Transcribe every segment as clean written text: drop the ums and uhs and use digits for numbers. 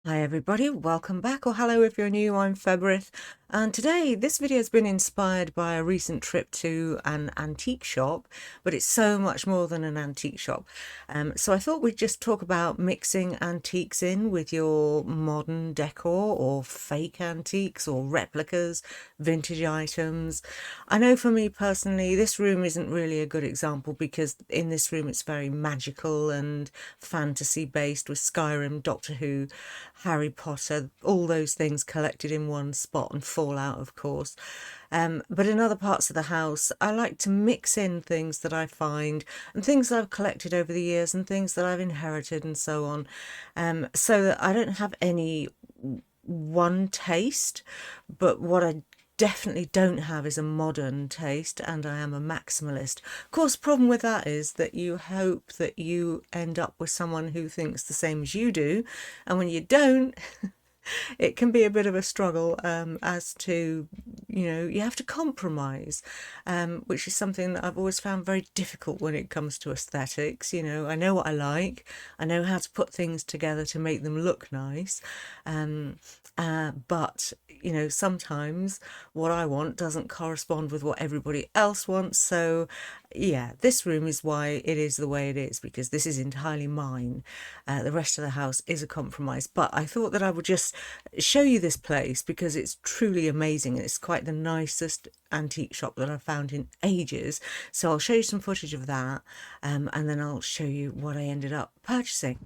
Hi everybody, welcome back, or hello if you're new. I'm Febrith, and today this video has been inspired by a recent trip to an antique shop, but it's so much more than an antique shop. So I thought we'd just talk about mixing antiques in with your modern decor, or fake antiques or replicas, vintage items. I know for me personally this room isn't really a good example because in this room it's very magical and fantasy based with Skyrim, Doctor Who, Harry Potter, all those things collected in one spot, and Fallout, of course. But in other parts of the house, I like to mix in things that I find and things that I've collected over the years and things that I've inherited and so on, so that I don't have any one taste. But what I definitely don't have is a modern taste, and I am a maximalist. Of course, the problem with that is that you hope that you end up with someone who thinks the same as you do, and when you don't, it can be a bit of a struggle, as to, you have to compromise, which is something that I've always found very difficult when it comes to aesthetics. I know what I like, I know how to put things together to make them look nice, but sometimes what I want doesn't correspond with what everybody else wants. So yeah, this room is why it is the way it is, because this is entirely mine. The rest of the house is a compromise, but I thought that I would just show you this place because it's truly amazing. It's quite the nicest antique shop that I've found in ages. So I'll show you some footage of that, and then I'll show you what I ended up purchasing.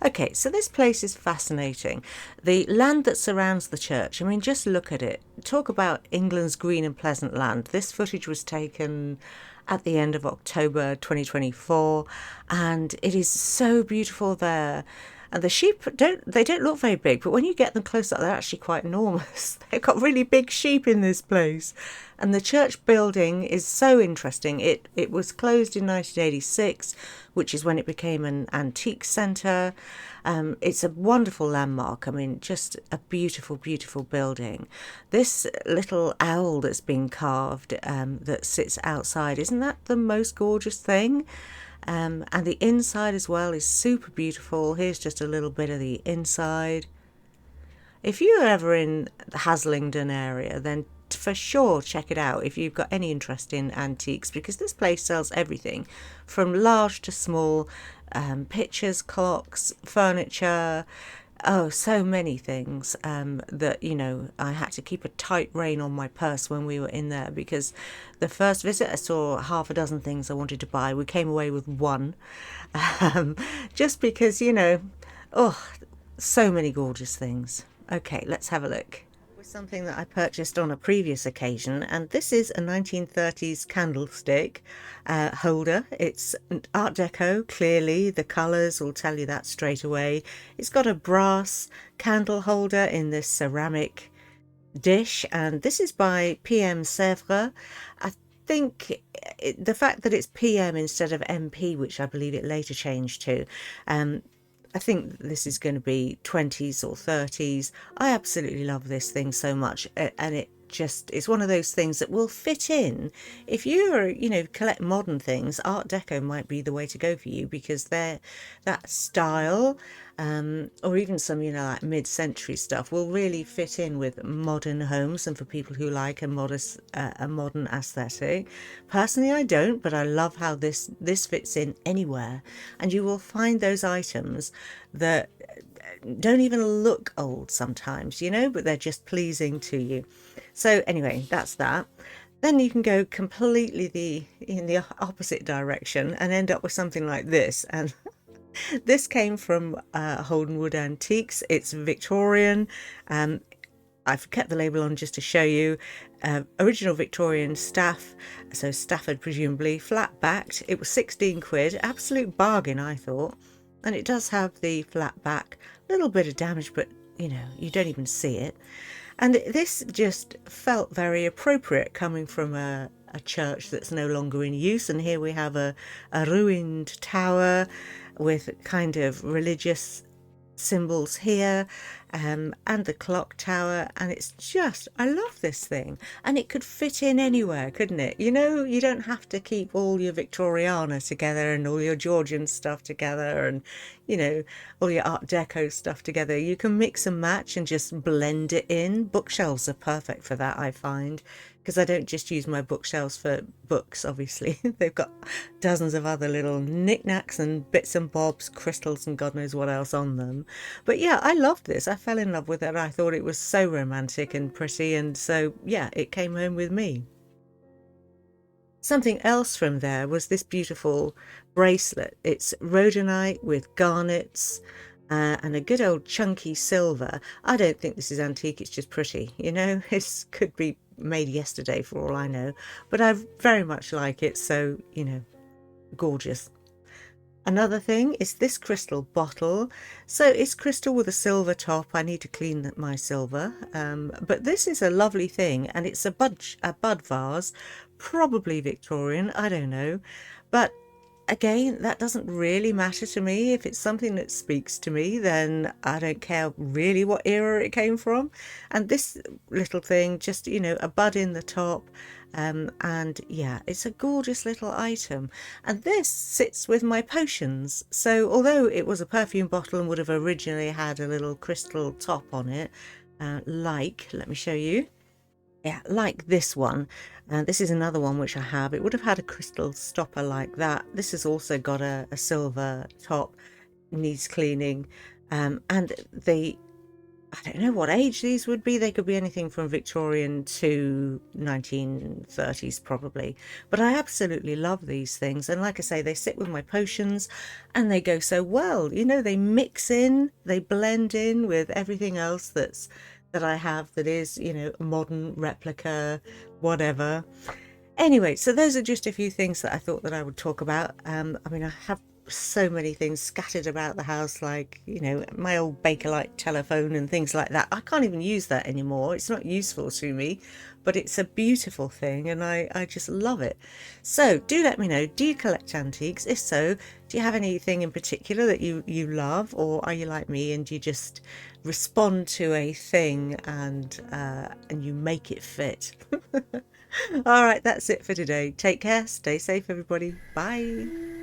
Okay, so this place is fascinating. The land that surrounds the church, I mean, just look at it. Talk about England's green and pleasant land. This footage was taken at the end of October 2024, and it is so beautiful there. And the sheep don't look very big, but when you get them close up, they're actually quite enormous. They've got really big sheep in this place. And the church building is so interesting. It was closed in 1986, which is when it became an antique centre. It's a wonderful landmark. I mean, just a beautiful, beautiful building. This little owl that's been carved, that sits outside, isn't that the most gorgeous thing? And the inside as well is super beautiful. Here's just a little bit of the inside. If you're ever in the Haslingden area, then for sure check it out if you've got any interest in antiques, because this place sells everything from large to small, pictures, clocks, furniture. Oh, so many things, that, I had to keep a tight rein on my purse when we were in there, because the first visit I saw half a dozen things I wanted to buy. We came away with one, um, just because, oh, so many gorgeous things. Okay, let's have a look. Was something that I purchased on a previous occasion, and this is a 1930s candlestick holder. It's Art Deco, clearly. The colours will tell you that straight away. It's got a brass candle holder in this ceramic dish, and this is by PM Sèvres. I think the fact that it's PM instead of MP, which I believe it later changed to, I think this is going to be 20s or 30s. I absolutely love this thing so much, and it's one of those things that will fit in. If you're, collect modern things, Art Deco might be the way to go for you, because that style, or even some, like mid-century stuff, will really fit in with modern homes and for people who like a modern aesthetic. Personally, I don't, but I love how this fits in anywhere, and you will find those items that don't even look old sometimes, but they're just pleasing to you. So anyway, that's that. Then you can go completely in the opposite direction and end up with something like this. And this came from Holden Wood Antiques. It's Victorian. I've kept the label on just to show you. Original Victorian staff, so Stafford presumably, flat backed. It was 16 quid, absolute bargain I thought. And it does have the flat back, little bit of damage, but you don't even see it. And this just felt very appropriate coming from a church that's no longer in use. And here we have a ruined tower with kind of religious symbols here, and the clock tower, and it's just, I love this thing. And it could fit in anywhere, couldn't it? You know, you don't have to keep all your Victoriana together and all your Georgian stuff together and, you know, all your Art Deco stuff together. You can mix and match and just blend it in. Bookshelves are perfect for that, I find, because I don't just use my bookshelves for books, obviously. They've got dozens of other little knickknacks and bits and bobs, crystals and God knows what else on them. But yeah, I loved this. I fell in love with it. I thought it was so romantic and pretty, and so yeah, it came home with me. Something else from there was this beautiful bracelet. It's rhodonite with garnets and a good old chunky silver. I don't think this is antique, it's just pretty, you know? It could be made yesterday for all I know, but I very much like it, so, you know, gorgeous. Another thing is this crystal bottle. So it's crystal with a silver top. I need to clean my silver. But this is a lovely thing, and it's a bud vase, probably Victorian, I don't know. But again, that doesn't really matter to me. If it's something that speaks to me, then I don't care really what era it came from. And this little thing, just, you know, a bud in the top. And yeah, it's a gorgeous little item. And this sits with my potions. So although it was a perfume bottle and would have originally had a little crystal top on it, let me show you. Yeah, like this one. This is another one which I have. It would have had a crystal stopper like that. This has also got a silver top, needs cleaning. And I don't know what age these would be. They could be anything from Victorian to 1930s probably. But I absolutely love these things. And like I say, they sit with my potions and they go so well. You know, they mix in, they blend in with everything else that I have that is, you know, a modern replica, whatever. Anyway, so those are just a few things that I thought that I would talk about. I mean, I have so many things scattered about the house, like, you know, my old Bakelite telephone and things like that. I can't even use that anymore. It's not useful to me, but it's a beautiful thing and I just love it. So do let me know, do you collect antiques? If so, do you have anything in particular that you love, or are you like me and you just respond to a thing and you make it fit? All right, that's it for today. Take care, stay safe, everybody. Bye.